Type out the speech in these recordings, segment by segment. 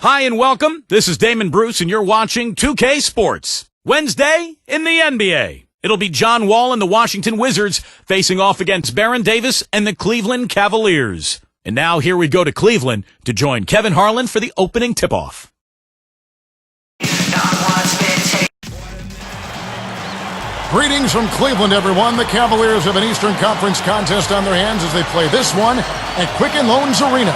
Hi and welcome. This is Damon Bruce and you're watching 2K Sports. Wednesday in the NBA. It'll be John Wall and the Washington Wizards facing off against Baron Davis and the Cleveland Cavaliers. And now here we go to Cleveland to join Kevin Harlan for the opening tip-off. Greetings from Cleveland, everyone. The Cavaliers have an Eastern Conference contest on their hands as they play this one at Quicken Loans Arena.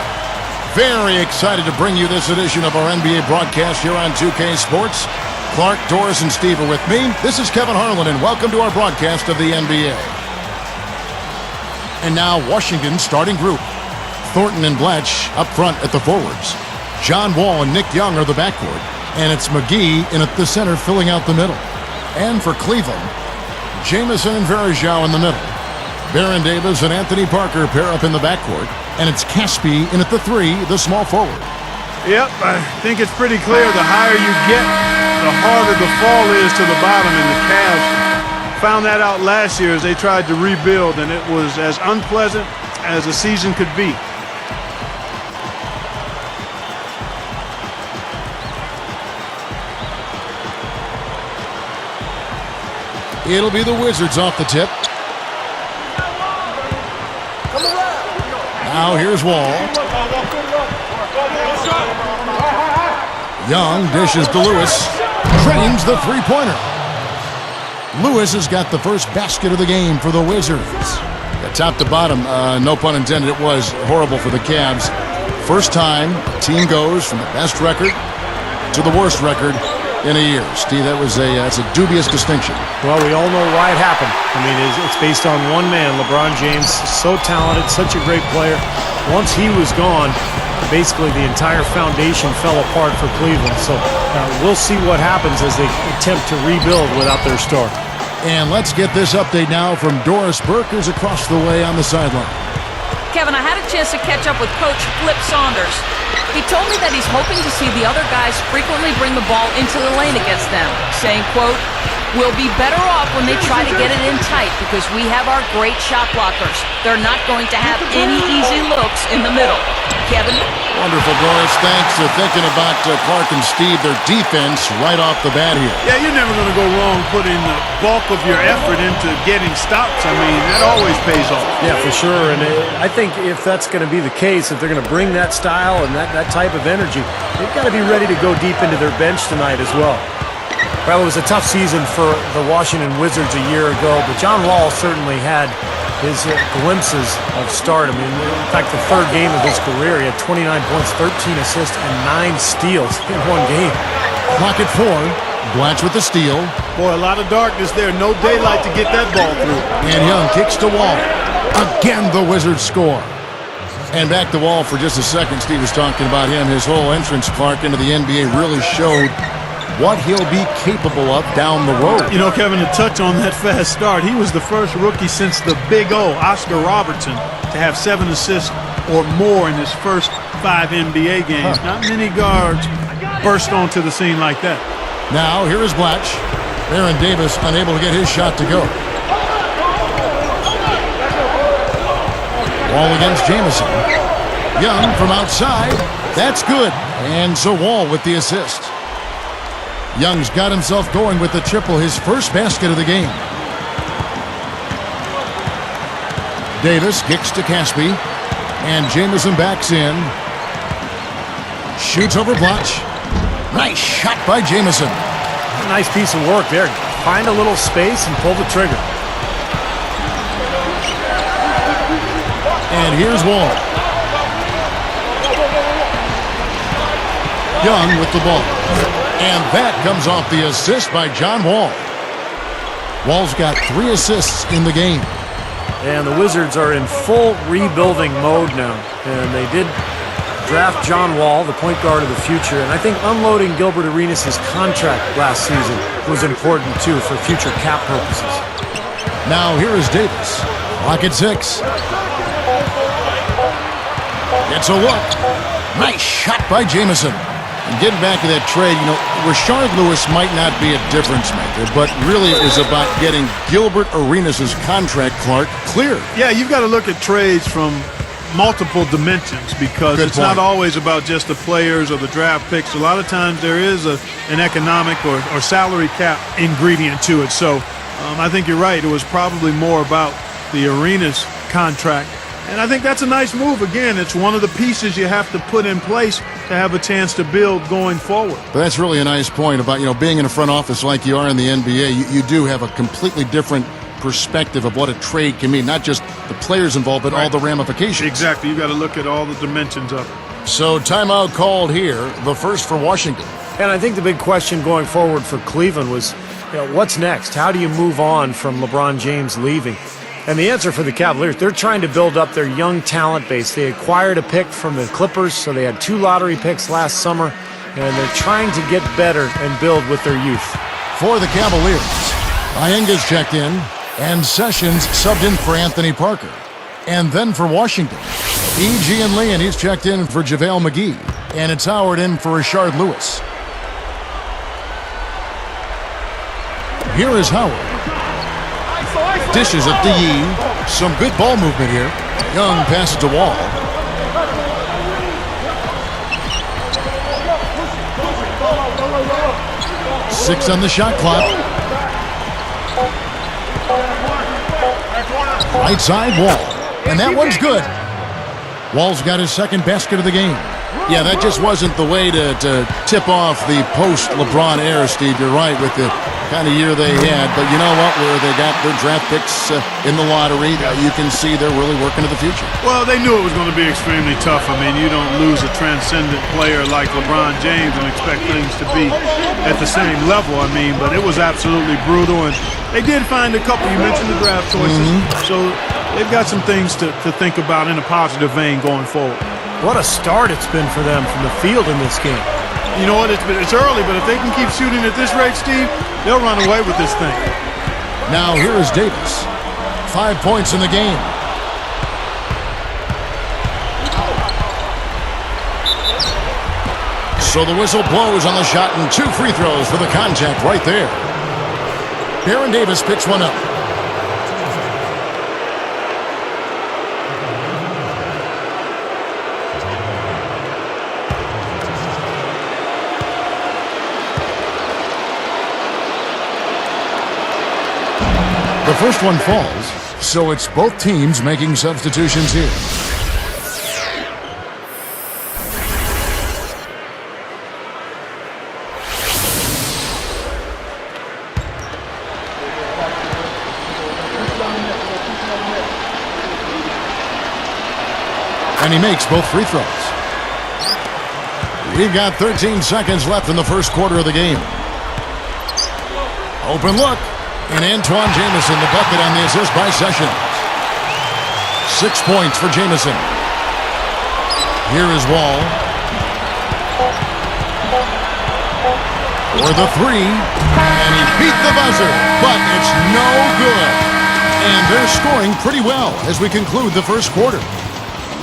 Very excited to bring you this edition of our NBA broadcast here on 2K Sports. Clark, Doris, and Steve are with me. This is Kevin Harlan, and welcome to our broadcast of the NBA. And now, Washington's starting group. Thornton and Blatch up front at the forwards. John Wall and Nick Young are the backcourt. And it's McGee in at the center filling out the middle. And for Cleveland, Jamison and Varejao in the middle. Baron Davis and Anthony Parker pair up in the backcourt. And it's Caspi in at the three, the small forward. Yep, I think it's pretty clear the higher you get, the harder the fall is to the bottom. And the Cavs found that out last year as they tried to rebuild, and it was as unpleasant as a season could be. It'll be the Wizards off the tip. Now here's Wall. Young dishes to Lewis. Drains the three-pointer. Lewis has got the first basket of the game for the Wizards. Yeah, top to bottom, no pun intended, it was horrible for the Cavs. First time a team goes from the best record to the worst record in a year. Steve, that's a dubious distinction. Well, we all know why it happened. I mean, it's based on one man, LeBron James. So talented, such a great player. Once he was gone, basically the entire foundation fell apart for Cleveland. So we'll see what happens as they attempt to rebuild without their star. And let's get this update now from Doris Burke, who's across the way on the sideline. Kevin, I had a chance to catch up with Coach Flip Saunders. He told me that he's hoping to see the other guys frequently bring the ball into the lane against them, saying, quote, "We'll be better off when they try to get it in tight because we have our great shot blockers. They're not going to have any easy looks in the middle." Kevin? Wonderful, Doris. Thanks for thinking about Clark and Steve, their defense right off the bat here. Yeah, you're never going to go wrong putting the bulk of your effort into getting stops. I mean, that always pays off. Yeah, for sure. And I think if that's going to be the case, if they're going to bring that style and that type of energy, they've got to be ready to go deep into their bench tonight as well. Well, it was a tough season for the Washington Wizards a year ago, but John Wall certainly had his glimpses of stardom. In fact, the third game of his career, he had 29 points, 13 assists, and 9 steals in one game. Clock at 4. Blatch with the steal. Boy, a lot of darkness there. No daylight to get that ball through. And Young kicks to Wall. Again, the Wizards score. And back to Wall for just a second. Steve was talking about him. His whole entrance, Clark, into the NBA really showed what he'll be capable of down the road. You know, Kevin, to touch on that fast start, he was the first rookie since the Big O, Oscar Robertson, to have 7 assists or more in his first 5 NBA games. Not many guards burst onto the scene like that. Now, here is Blatch. Baron Davis unable to get his shot to go. Wall against Jamison. Young from outside. That's good. And so Wall with the assist. Young's got himself going with the triple, his first basket of the game. Davis kicks to Caspi. And Jamison backs in. Shoots over Blatch. Nice shot by Jamison. Nice piece of work there. Find a little space and pull the trigger. And here's Wall. Young with the ball. And that comes off the assist by John Wall. Wall's got 3 assists in the game. And the Wizards are in full rebuilding mode now. And they did draft John Wall, the point guard of the future. And I think unloading Gilbert Arenas' contract last season was important, too, for future cap purposes. Now here is Davis. Clock at 6. It's a look. Nice shot by Jamison. And getting back to that trade, you know, Rashard Lewis might not be a difference maker, but really it was about getting Gilbert Arenas' contract, Clark, cleared. Yeah, you've got to look at trades from multiple dimensions because Good it's point. not always about just the players or the draft picks. A lot of times there is an economic or salary cap ingredient to it. So I think you're right. It was probably more about the arena's contract. And I think that's a nice move. Again, it's one of the pieces you have to put in place to have a chance to build going forward. But that's really a nice point about, being in a front office like you are in the NBA. You do have a completely different perspective of what a trade can mean, not just the players involved, but all the ramifications. Exactly. You got to look at all the dimensions of it. So timeout called here, the first for Washington. And I think the big question going forward for Cleveland was, what's next? How do you move on from LeBron James leaving? And the answer for the Cavaliers, they're trying to build up their young talent base. They acquired a pick from the Clippers, so they had 2 lottery picks last summer, and they're trying to get better and build with their youth. For the Cavaliers, Iyenga's checked in, and Sessions subbed in for Anthony Parker. And then for Washington, E.G. and Lee, and he's checked in for JaVale McGee. And it's Howard in for Rashard Lewis. Here is Howard. Dishes it to Yee. Some good ball movement here. Young passes to Wall. Six on the shot clock. Right side, Wall. And that one's good. Wall's got his second basket of the game. Yeah, that just wasn't the way to tip off the post-LeBron era, Steve. You're right with the kind of year they had. But you know what? Where they got their draft picks in the lottery, you can see they're really working to the future. Well, they knew it was going to be extremely tough. I mean, you don't lose a transcendent player like LeBron James and expect things to be at the same level. I mean, but it was absolutely brutal. And they did find a couple. You mentioned the draft choices. So they've got some things to think about in a positive vein going forward. What a start it's been for them from the field in this game. You know what? It's early, but if they can keep shooting at this rate, Steve, they'll run away with this thing. Now here is Davis. 5 points in the game. So the whistle blows on the shot and 2 free throws for the contact right there. Baron Davis picks one up. The first one falls, so it's both teams making substitutions here. And he makes both free throws. We've got 13 seconds left in the first quarter of the game. Open look. And Antoine Jamison, the bucket on the assist by Sessions. 6 points for Jamison. Here is Wall. For the 3. And he beat the buzzer, but it's no good. And they're scoring pretty well as we conclude the first quarter.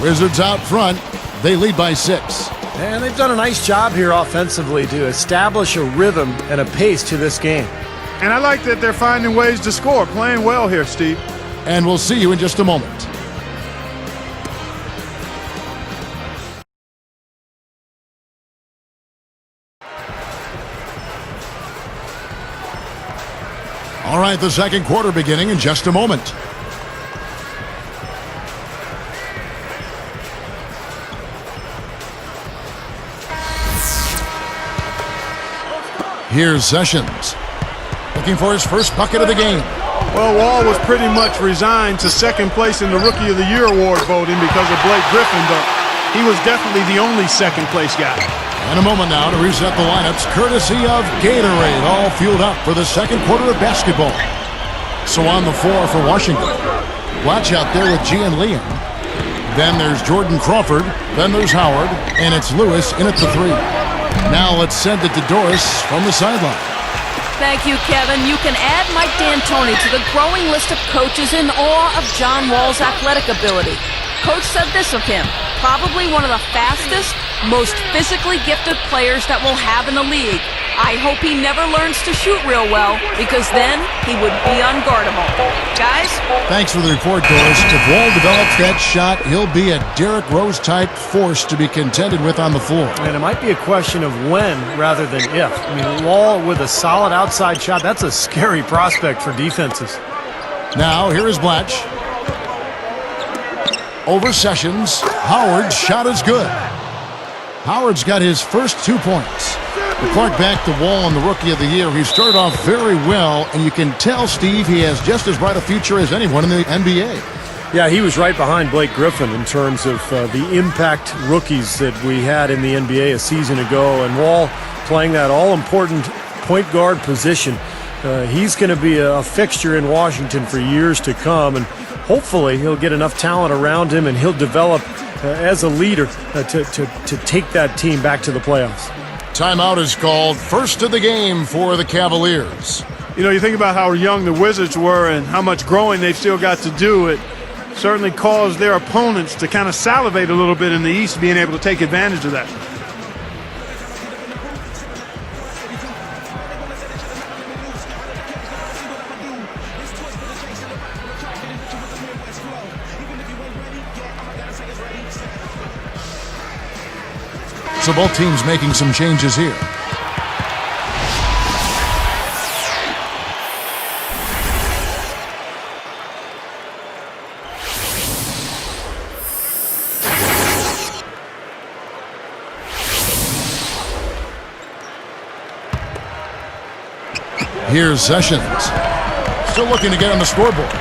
Wizards out front. They lead by 6. And they've done a nice job here offensively to establish a rhythm and a pace to this game. And I like that they're finding ways to score. Playing well here, Steve. And we'll see you in just a moment. All right, the second quarter beginning in just a moment. Here's Sessions. Looking for his first bucket of the game. Well, Wall was pretty much resigned to second place in the Rookie of the Year award voting because of Blake Griffin, but he was definitely the only second place guy. And a moment now to reset the lineups, courtesy of Gatorade, all fueled up for the second quarter of basketball. So on the floor for Washington, watch out there with G and Liam. Then there's Jordan Crawford, then there's Howard, and it's Lewis in at the 3. Now let's send it to Doris from the sideline. Thank you, Kevin. You can add Mike D'Antoni to the growing list of coaches in awe of John Wall's athletic ability. Coach said this of him: probably one of the fastest, most physically gifted players that we'll have in the league. I hope he never learns to shoot real well, because then he would be unguardable. Guys? Thanks for the report, Doris. If Wall develops that shot, he'll be a Derrick Rose-type force to be contended with on the floor. And it might be a question of when rather than if. I mean, Wall with a solid outside shot, that's a scary prospect for defenses. Now, here is Blatch. Over Sessions. Howard's shot is good. Howard's got his first 2 points. The Clark back to Wall in the Rookie of the Year. He started off very well, and you can tell, Steve, he has just as bright a future as anyone in the NBA. Yeah, he was right behind Blake Griffin in terms of the impact rookies that we had in the NBA a season ago, and Wall playing that all-important point guard position. He's going to be a fixture in Washington for years to come, and hopefully he'll get enough talent around him and he'll develop as a leader to take that team back to the playoffs. Timeout is called. First of the game for the Cavaliers. You know, you think about how young the Wizards were and how much growing they've still got to do. It certainly caused their opponents to kind of salivate a little bit in the East, being able to take advantage of that. So both teams making some changes here. Here's Sessions. Still looking to get on the scoreboard.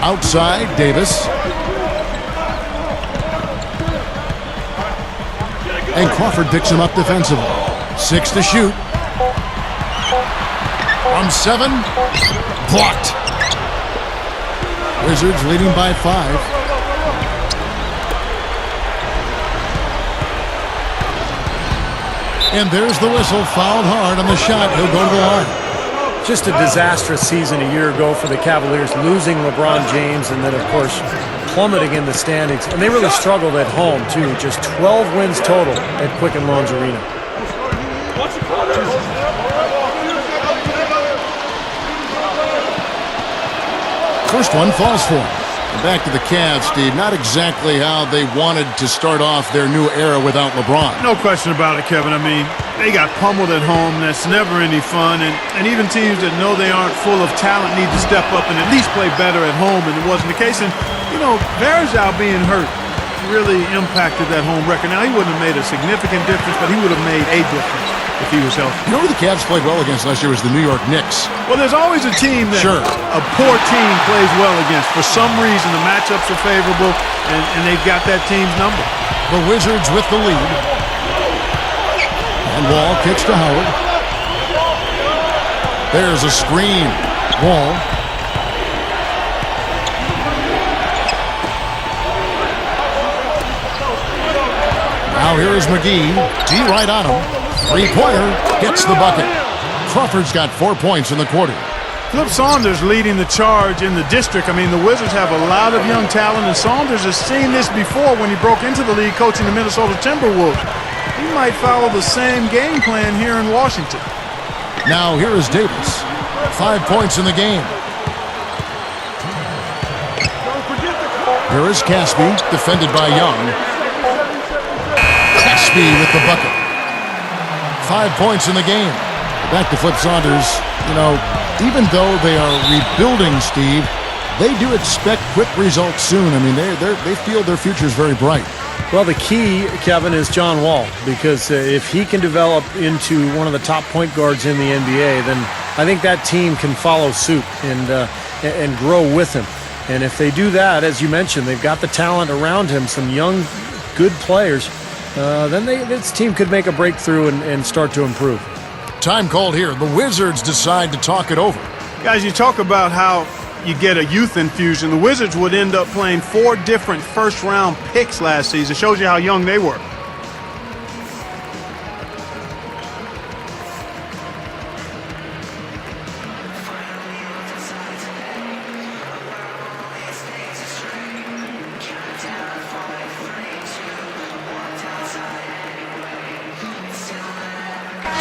Outside, Davis. And Crawford picks him up defensively. 6 to shoot. From 7. Blocked. Wizards leading by 5. And there's the whistle. Fouled hard on the shot. He'll go to the line. Just a disastrous season a year ago for the Cavaliers, losing LeBron James and then, of course, plummeting in the standings. And they really struggled at home, too. Just 12 wins total at Quicken Loans Arena. First one falls for him. And back to the Cavs, Steve. Not exactly how they wanted to start off their new era without LeBron. No question about it, Kevin. I mean, they got pummeled at home. That's never any fun. And even teams that know they aren't full of talent need to step up and at least play better at home. And it wasn't the case. And, you know, Varejao being hurt really impacted that home record. Now, he wouldn't have made a significant difference, but he would have made a difference if he was healthy. You know who the Cavs played well against last year was the New York Knicks. Well, there's always a team that a poor team plays well against. For some reason, the matchups are favorable, and they've got that team's number. The Wizards with the lead. And Wall kicks to Howard. There's a screen. Wall. Now here is McGee. D right on him. Three-pointer. Gets the bucket. Crawford's got 4 points in the quarter. Flip Saunders leading the charge in the district. I mean, the Wizards have a lot of young talent, and Saunders has seen this before when he broke into the league coaching the Minnesota Timberwolves. He might follow the same game plan here in Washington. Now here is Davis. 5 points in the game. Here is Caspi, defended by Young. Caspi with the bucket. 5 points in the game. Back to Flip Saunders. You know, even though they are rebuilding, Steve, they do expect quick results soon. I mean, they feel their future is very bright. Well, the key, Kevin, is John Wall, because if he can develop into one of the top point guards in the NBA, then I think that team can follow suit and grow with him. And if they do that, as you mentioned, they've got the talent around him, some young, good players, then this team could make a breakthrough and start to improve. Time called here. The Wizards decide to talk it over. Guys, you talk about how you get a youth infusion. The Wizards would end up playing 4 different first-round picks last season. Shows you how young they were.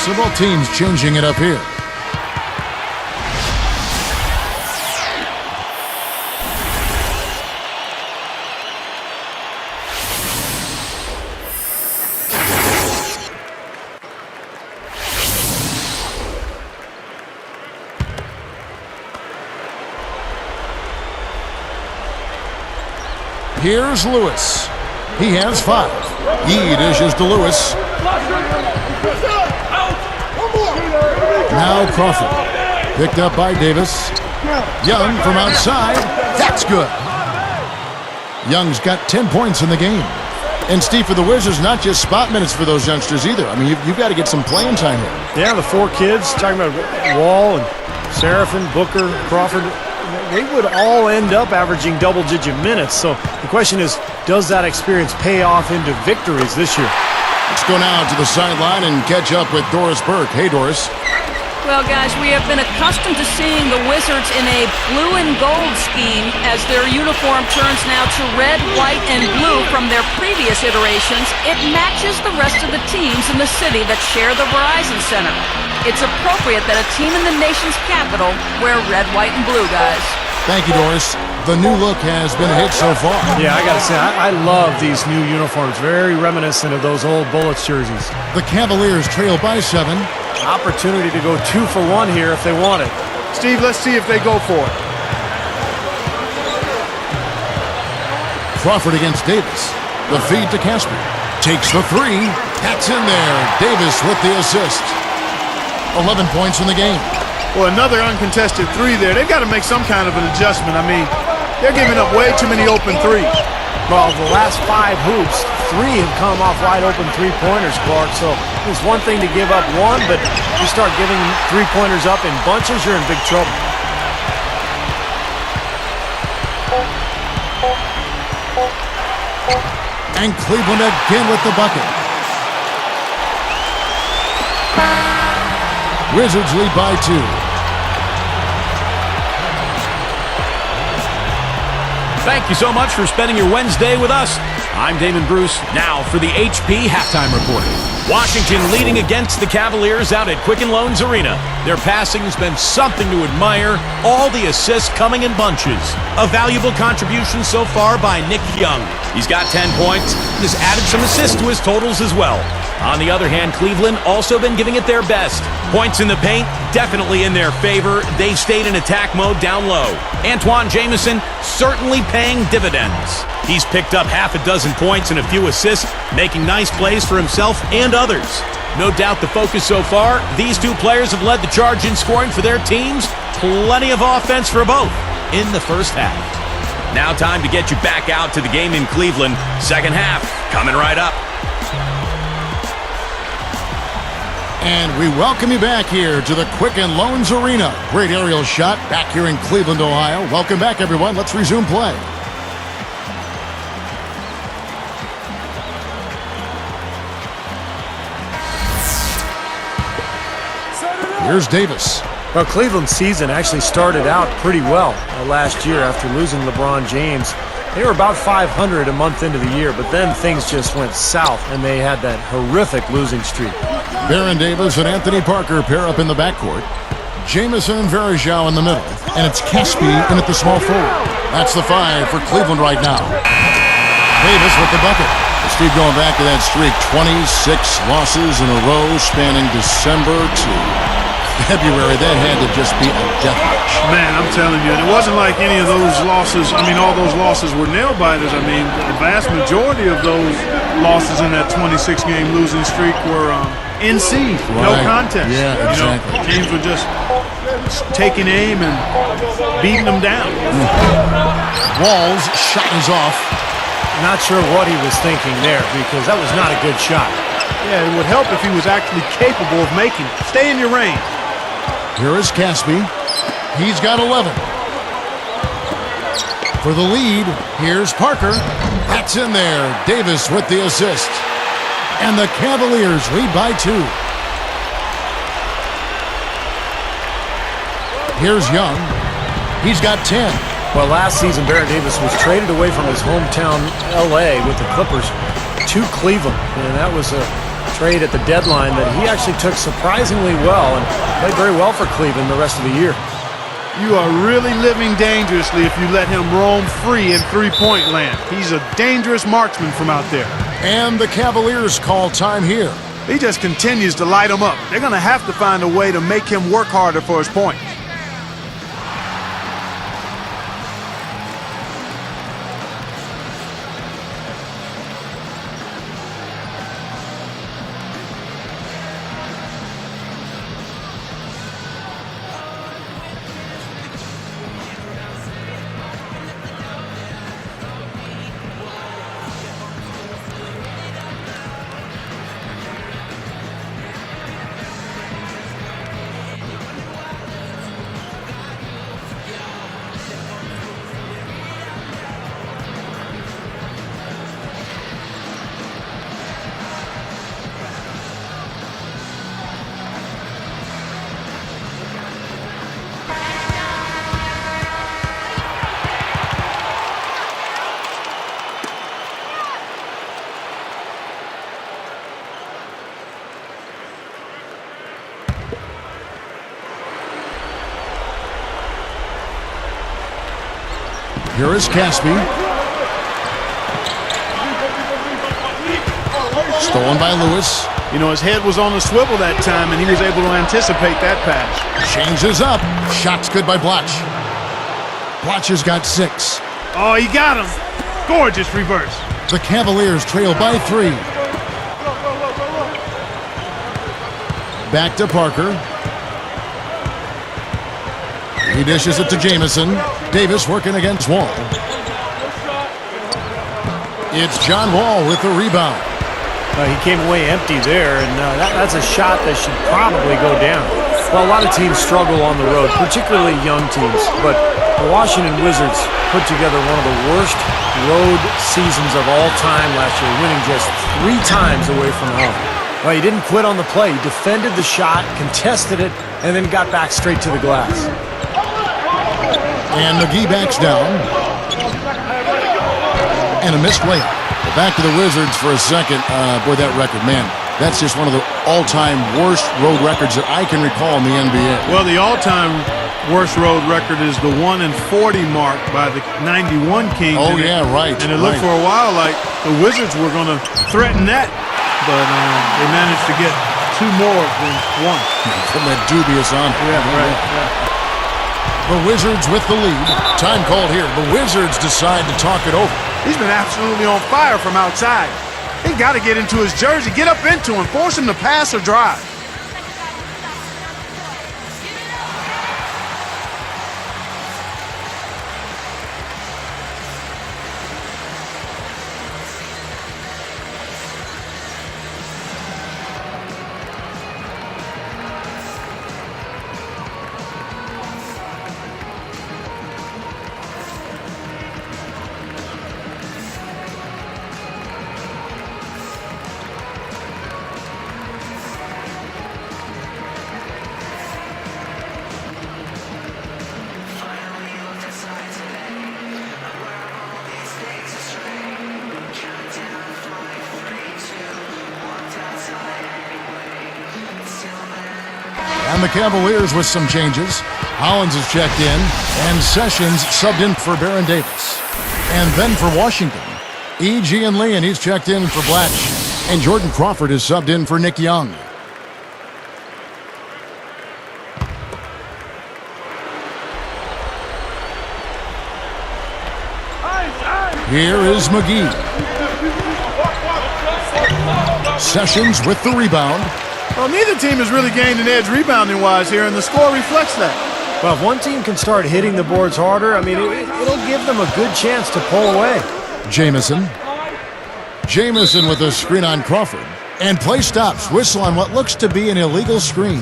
So both teams changing it up here. Here's Lewis. He has 5. He dishes to Lewis. Now Crawford. Picked up by Davis. Young from outside. That's good. Young's got 10 points in the game. And Steve, for the Wizards, not just spot minutes for those youngsters either. I mean, you've got to get some playing time here. Yeah, the 4 kids, talking about Wall and Seraphin, Booker, Crawford, they would all end up averaging double-digit minutes. So the question is, does that experience pay off into victories this year? Let's go now to the sideline and catch up with Doris Burke. Hey, Doris. Well, guys, we have been accustomed to seeing the Wizards in a blue and gold scheme as their uniform turns now to red, white, and blue from their previous iterations. It matches the rest of the teams in the city that share the Verizon Center. It's appropriate that a team in the nation's capital wear red, white, and blue, guys. Thank you, Doris. The new look has been a hit so far. Yeah, I got to say, I love these new uniforms. Very reminiscent of those old Bullets jerseys. The Cavaliers trail by 7. Opportunity to go 2 for 1 here if they want it. Steve, let's see if they go for it. Crawford against Davis. The feed to Casper. Takes the 3. That's in there. Davis with the assist. 11 points in the game. Well, another uncontested 3 there. They've got to make some kind of an adjustment. I mean, they're giving up way too many open 3s. Well, the last 5 hoops, 3 have come off wide open 3-pointers, Clark. So it's one thing to give up 1, but you start giving 3-pointers up in bunches, you're in big trouble. And Cleveland again with the bucket. Wizards lead by 2. Thank you so much for spending your Wednesday with us. I'm Damon Bruce, now for the HP Halftime Report. Washington leading against the Cavaliers out at Quicken Loans Arena. Their passing has been something to admire, all the assists coming in bunches. A valuable contribution so far by Nick Young. He's got 10 points and has added some assists to his totals as well. On the other hand, Cleveland also been giving it their best. Points in the paint, definitely in their favor. They've stayed in attack mode down low. Antoine Jamison certainly paying dividends. He's picked up half a dozen points and a few assists, making nice plays for himself and others. No doubt the focus so far, these 2 players have led the charge in scoring for their teams. Plenty of offense for both in the first half. Now time to get you back out to the game in Cleveland. Second half coming right up. And we welcome you back here to the Quicken Loans Arena. Great aerial shot back here in Cleveland, Ohio. Welcome back, everyone. Let's resume play. Here's Davis. Well, Cleveland's season actually started out pretty well last year after losing LeBron James. They were about 500 a month into the year, but then things just went south, and they had that horrific losing streak. Baron Davis and Anthony Parker pair up in the backcourt. Jamison and Verjao in the middle. And it's Caspi in at the small forward. That's the 5 for Cleveland right now. Davis with the bucket. Steve, going back to that streak, 26 losses in a row spanning December to February. That had to just be a death match. Man, I'm telling you, it wasn't like any of those losses. I mean, all those losses were nail-biters. I mean, the vast majority of those losses in that 26-game losing streak were NC, no contest. Yeah, exactly. You know, teams were just taking aim and beating them down. Wall's shot is off. Not sure what he was thinking there, because that was not a good shot. Yeah, it would help if he was actually capable of making it. Stay in your range. Here is Caspi. He's got 11. For the lead, here's Parker. That's in there. Davis with the assist. And the Cavaliers lead by 2. Here's Young. He's got 10. Well, last season, Baron Davis was traded away from his hometown, L.A., with the Clippers to Cleveland. And that was a trade at the deadline that he actually took surprisingly well and played very well for Cleveland the rest of the year. You are really living dangerously if you let him roam free in three-point land. He's a dangerous marksman from out there. And the Cavaliers call time here. He just continues to light them up. They're going to have to find a way to make him work harder for his points. Here is Caspi. Stolen by Lewis. You know, his head was on the swivel that time, and he was able to anticipate that pass. Changes up. Shot's good by Blatch. Blatch has got 6. Oh, he got him. Gorgeous reverse. The Cavaliers trail by 3. Back to Parker. He dishes it to Jamison. Davis working against Wall. It's John Wall with the rebound. He came away empty there, and that's a shot that should probably go down. Well, a lot of teams struggle on the road, particularly young teams, but the Washington Wizards put together one of the worst road seasons of all time last year, winning just 3 times away from home. Well, he didn't quit on the play. He defended the shot, contested it, and then got back straight to the glass. And McGee backs down. And a missed layup. Back to the Wizards for a second. Boy, that record, man, that's just one of the all-time worst road records that I can recall in the NBA. Well, the all-time worst road record is the 1-40 mark by the 91 Kings. Oh, yeah, right. And it looked for a while like the Wizards were going to threaten that, but they managed to get 2 more than 1. From that dubious honor. Yeah, right. Yeah. The Wizards with the lead. Time called here. The Wizards decide to talk it over. He's been absolutely on fire from outside. He got to get into his jersey, get up into him, force him to pass or drive. And the Cavaliers with some changes. Hollins has checked in, and Sessions subbed in for Baron Davis. And then for Washington, E.G. and Lee, and he's checked in for Blatch. And Jordan Crawford is subbed in for Nick Young. Here is McGee. Sessions with the rebound. Well, neither team has really gained an edge rebounding-wise here, and the score reflects that. Well, if one team can start hitting the boards harder, I mean, it'll give them a good chance to pull away. Jamison. Jamison with a screen on Crawford. And play stops. Whistle on what looks to be an illegal screen.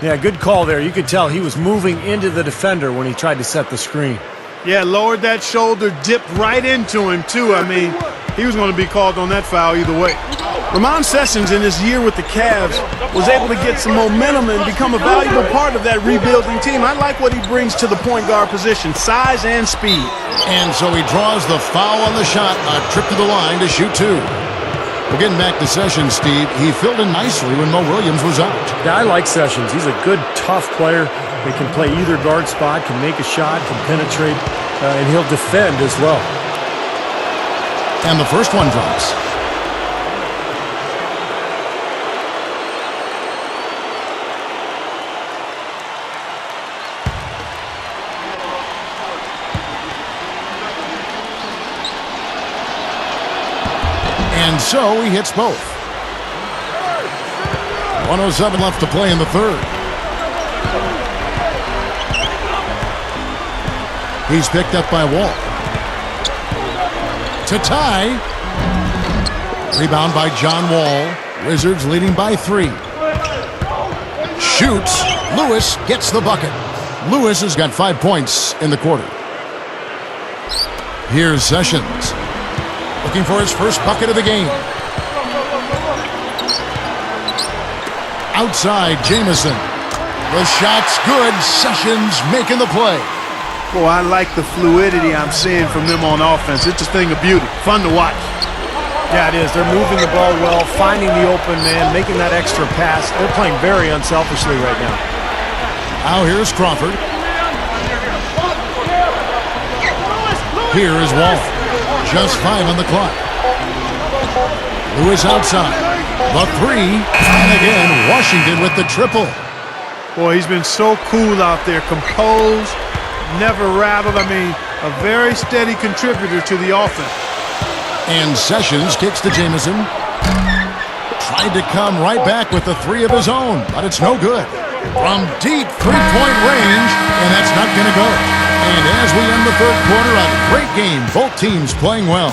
Yeah, good call there. You could tell he was moving into the defender when he tried to set the screen. Yeah, lowered that shoulder, dipped right into him, too. I mean, he was going to be called on that foul either way. Ramon Sessions, in his year with the Cavs, was able to get some momentum and become a valuable part of that rebuilding team. I like what he brings to the point guard position, size and speed. And so he draws the foul on the shot, a trip to the line to shoot 2. Well, getting back to Sessions, Steve, he filled in nicely when Mo Williams was out. Yeah, I like Sessions. He's a good, tough player. He can play either guard spot, can make a shot, can penetrate, and he'll defend as well. And the first one drops. And so he hits both. 1:07 left to play in the third. He's picked up by Wall. To tie. Rebound by John Wall. Wizards leading by 3. Shoots. Lewis gets the bucket. Lewis has got 5 points in the quarter. Here's Sessions. Looking for his first bucket of the game. Outside, Jamison. The shot's good. Sessions making the play. Boy, I like the fluidity I'm seeing from them on offense. It's a thing of beauty. Fun to watch. Yeah, it is. They're moving the ball well, finding the open man, making that extra pass. They're playing very unselfishly right now. Now here's Crawford. Here is Wall. Just 5 on the clock. Lewis outside. The 3. And again, Washington with the triple. Boy, he's been so cool out there. Composed, never rattled. I mean, a very steady contributor to the offense. And Sessions kicks to Jamison. Tried to come right back with the 3 of his own, but it's no good. From deep three-point range, and that's not going to go. And as we end the third quarter, a great game. Both teams playing well.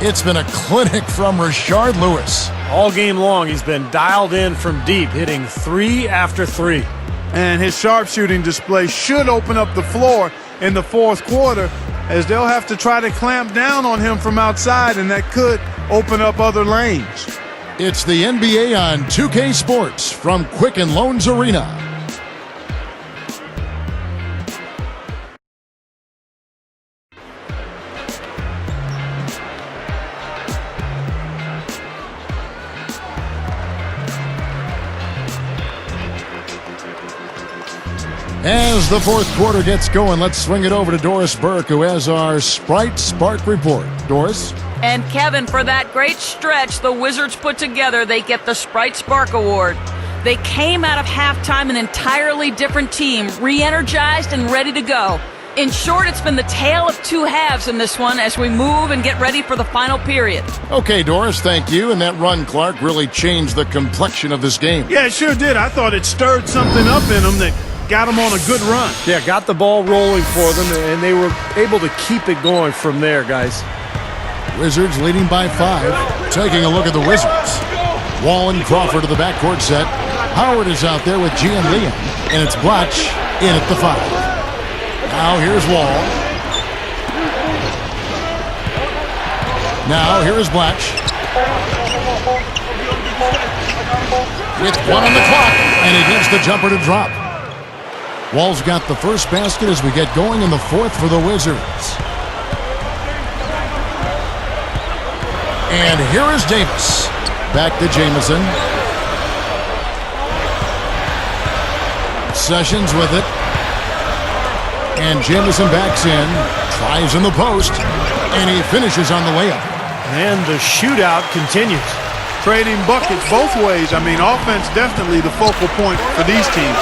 It's been a clinic from Rashard Lewis. All game long, he's been dialed in from deep, hitting 3 after 3. And his sharpshooting display should open up the floor in the fourth quarter, as they'll have to try to clamp down on him from outside, and that could open up other lanes. It's the NBA on 2K Sports from Quicken Loans Arena. As the fourth quarter gets going, let's swing it over to Doris Burke, who has our Sprite Spark report. Doris? And Kevin, for that great stretch the Wizards put together, they get the Sprite Spark Award. They came out of halftime an entirely different team, re-energized and ready to go. In short, it's been the tale of two halves in this one as we move and get ready for the final period. Okay, Doris, thank you. And that run, Clark, really changed the complexion of this game. Yeah, it sure did. I thought it stirred something up in them that got them on a good run. Yeah, got the ball rolling for them, and they were able to keep it going from there, guys. Wizards leading by 5. Taking a look at the Wizards. Wall and Crawford to the backcourt set. Howard is out there with Gian Leon, and it's Blatch in at the 5. Now here's Wall. Now here is Blatch. With 1 on the clock, and he gives the jumper to drop. Wall's got the first basket as we get going in the fourth for the Wizards. And here is Davis. Back to Jamison. Sessions with it. And Jamison backs in. Tries in the post. And he finishes on the layup. And the shootout continues. Trading buckets both ways. I mean, offense definitely the focal point for these teams.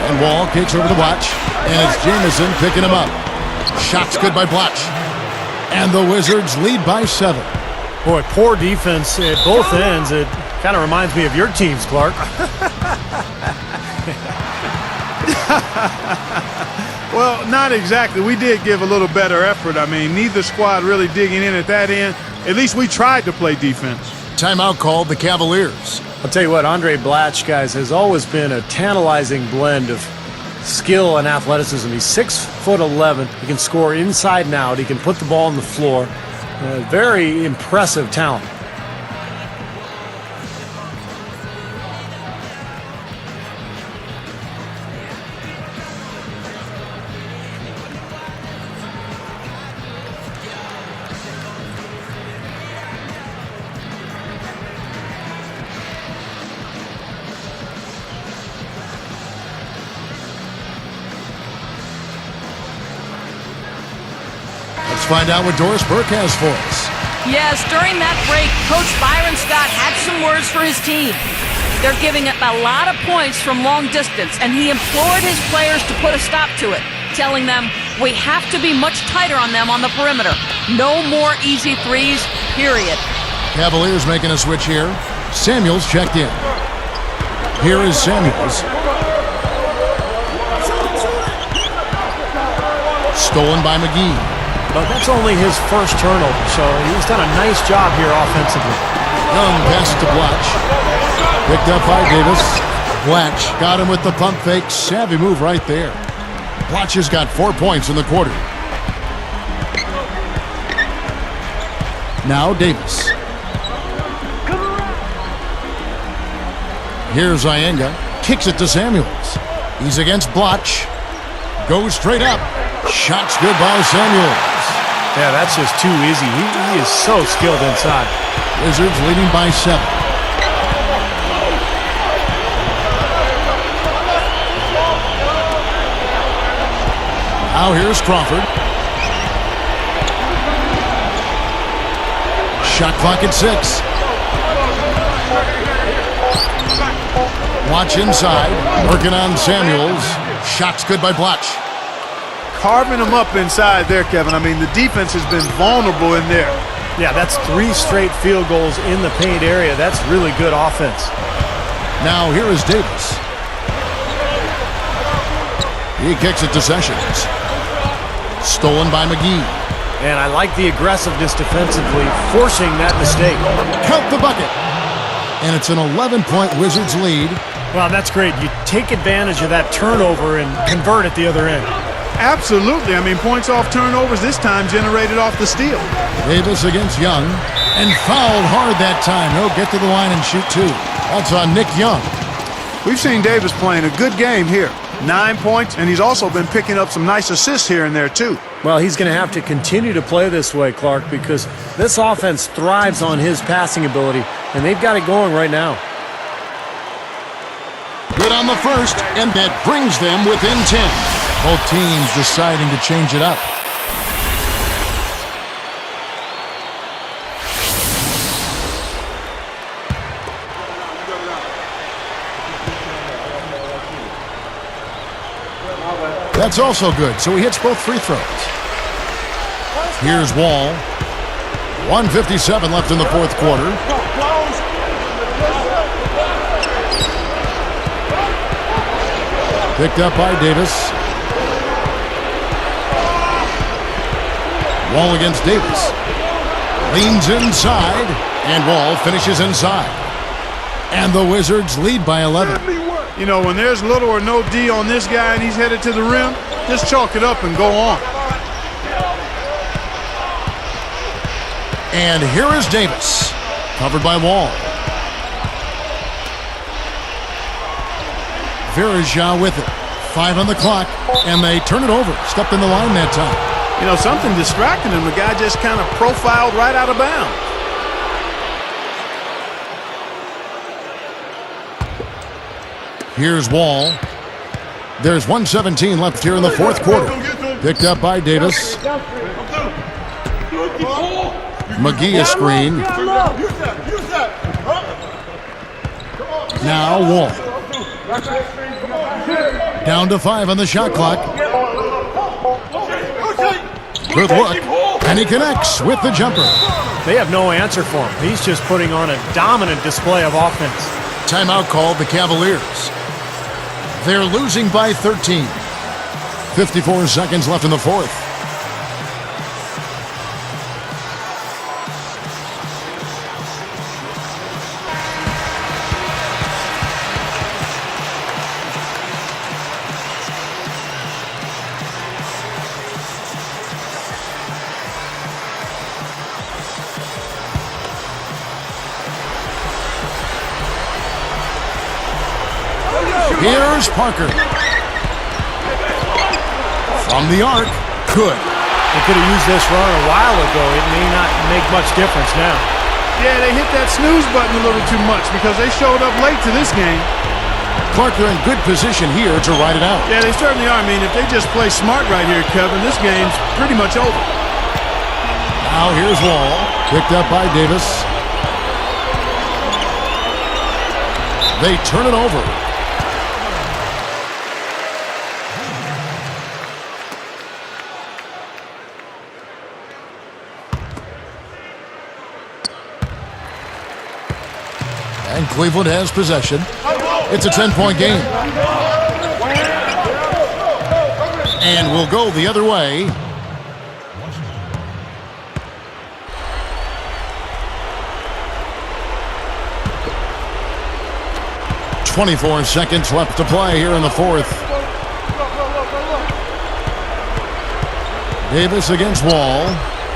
And Wall kicks over to Blatch. And it's Jamison picking him up. Shot's good by Blatch. And the Wizards lead by 7. Boy, poor defense at both ends. It kind of reminds me of your teams, Clark. Well, not exactly. We did give a little better effort. I mean, neither squad really digging in at that end. At least we tried to play defense. Timeout called the Cavaliers. I'll tell you what, Andre Blatch, guys, has always been a tantalizing blend of skill and athleticism. He's 6'11". He can score inside and out. He can put the ball on the floor. Very impressive talent. find out what Doris Burke has for us. Yes, during that break, Coach Byron Scott had some words for his team. They're giving up a lot of points from long distance, and he implored his players to put a stop to it, telling them, we have to be much tighter on them on the perimeter. No more easy threes, period. Cavaliers making a switch here. Samuels checked in. Here is Samuels. Stolen by McGee. But that's only his first turnover, so he's done a nice job here offensively. Young pass to Blatch. Picked up by Davis. Blatch got him with the pump fake. Savvy move right there. Blatch has got 4 points in the quarter. Now Davis. Here's Ienga. Kicks it to Samuels. He's against Blatch. Goes straight up. Shot's good by Samuels. Yeah, that's just too easy. He is so skilled inside. Wizards leading by 7. Now here's Crawford. Shot clock at 6. Watch inside. Working on Samuels. Shot's good by Blatch. Carving them up inside there, Kevin. I mean, the defense has been vulnerable in there. Yeah, that's 3 straight field goals in the paint area. That's really good offense. Now here is Davis. He kicks it to Sessions. Stolen by McGee. And I like the aggressiveness defensively, forcing that mistake. Count the bucket. And it's an 11-point Wizards lead. Well, that's great. You take advantage of that turnover and convert at the other end. Absolutely. I mean, points off turnovers this time generated off the steal. Davis against Young. And fouled hard that time. He'll get to the line and shoot 2. That's on Nick Young. We've seen Davis playing a good game here. 9 points, and he's also been picking up some nice assists here and there, too. Well, he's going to have to continue to play this way, Clark, because this offense thrives on his passing ability, and they've got it going right now. Good on the first, and that brings them within 10. Both teams deciding to change it up. That's also good, so he hits both free throws. Here's Wall. 1:57 left in the fourth quarter. Picked up by Davis. Wall against Davis. Leans inside, and Wall finishes inside. And the Wizards lead by 11. You know, when there's little or no D on this guy and he's headed to the rim, just chalk it up and go on. And here is Davis, covered by Wall. Verija with it. 5 on the clock, and they turn it over. Stepped in the line that time. You know, something distracting him. The guy just kind of profiled right out of bounds. Here's Wall. There's 1:17 left here in the fourth quarter. Picked up by Davis. McGee a screen. Now Wall. Down to 5 on the shot clock. Good look. And he connects with the jumper. They have no answer for him. He's just putting on a dominant display of offense. Timeout called the Cavaliers. They're losing by 13. 54 seconds left in the fourth. Here's Parker. From the arc. Good. They could have used this run a while ago. It may not make much difference now. Yeah, they hit that snooze button a little too much because they showed up late to this game. Clark, they're in good position here to ride it out. Yeah, they certainly are. I mean, if they just play smart right here, Kevin, this game's pretty much over. Now here's Wall. Picked up by Davis. They turn it over. And Cleveland has possession. It's a 10-point game. And we'll go the other way. .24 seconds left to play here in the fourth. Davis against Wall.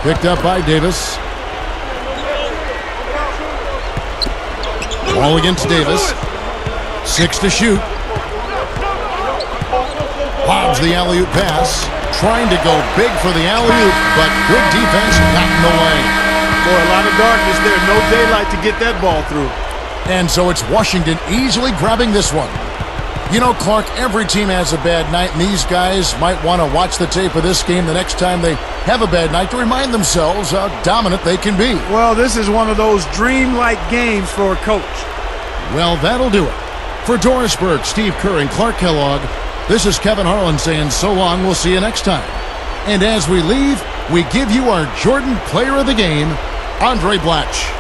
Picked up by Davis. Wall against Davis. 6 to shoot. Lobs the alley-oop pass. Trying to go big for the alley-oop, but good defense got in the way. Boy, a lot of darkness there. No daylight to get that ball through. And so it's Washington easily grabbing this one. You know, Clark, every team has a bad night, and these guys might want to watch the tape of this game the next time they have a bad night to remind themselves how dominant they can be. Well, this is one of those dreamlike games for a coach. Well, that'll do it. For Doris Burke, Steve Kerr, and Clark Kellogg, this is Kevin Harlan saying so long. We'll see you next time. And as we leave, we give you our Jordan Player of the Game, Andre Blatch.